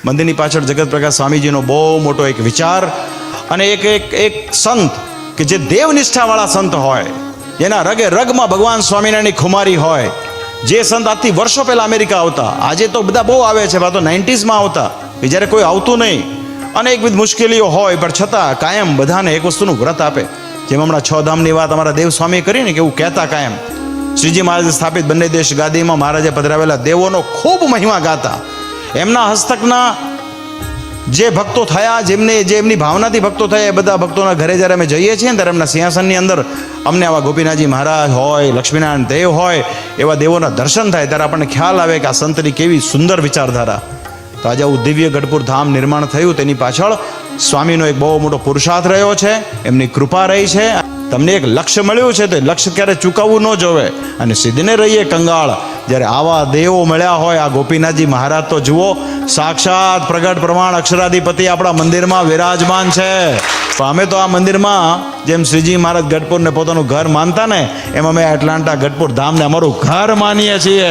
મંદિરની પાછળ જગત પ્રકાશ સ્વામીજીનો બહુ મોટો એક વિચાર અને એક સંત કે જે દેવનિષ્ઠાવાળા સંત હોય, જેના રગે રગમાં ભગવાન સ્વામિનારાયણની ખુમારી હોય, જે સંત આજથી વર્ષો પહેલાં અમેરિકા આવતા, આજે તો બધા બહુ આવે છે, તો 90sમાં આવતા, કે જ્યારે કોઈ આવતું નહીં, અનેકવિધ મુશ્કેલીઓ હોય, પણ છતાં કાયમ બધાને એક વસ્તુનું વ્રત આપે. જેમ હમણાં 6 ધામની વાત અમારા દેવ સ્વામીએ કરી ને, કે એવું કહેતા કાયમ શ્રીજી મહારાજે સ્થાપિત બંને દેશ ગાદીમાં મહારાજે પધરાવેલા દેવોનો ખૂબ મહિમા ગાતા. એમના હસ્તકના જે ભક્તો થયા, જે એમની ભાવનાથી ભક્તો થયા, એ બધા ભક્તોના ઘરે જ્યારે અમે જઈએ છીએ ને, ત્યારે એમના સિંહાસનની અંદર અમને આવા ગોપીનાથજી મહારાજ હોય, લક્ષ્મીનારાયણ દેવ હોય, એવા દેવોના દર્શન થાય, ત્યારે આપણને ખ્યાલ આવે કે આ સંતની કેવી સુંદર વિચારધારા. તો આજે આવું દિવ્ય ગઢપુર ધામ નિર્માણ થયું, તેની પાછળ સ્વામીનો એક બહુ મોટો પુરુષાર્થ રહ્યો છે, એમની કૃપા રહી છે. તમને એક લક્ષ્ય મળ્યું છે, તો લક્ષ્ય ક્યારે ચૂકવવું ન જોવે અને સીધીને રહીએ કંગાળ. જ્યારે આવા દેવો મળ્યા હોય, આ ગોપીનાથજી મહારાજ તો જુઓ, સાક્ષાત પ્રગટ પ્રમાણ અક્ષરાધિપતિ આપણા મંદિરમાં વિરાજમાન છે. પણ અમે તો આ મંદિરમાં જેમ શ્રીજી મહારાજ ગઢપુરને પોતાનું ઘર માનતા ને, એમ અમે એટલાન્ટા ગઢપુર ધામને અમારું ઘર માનીએ છીએ.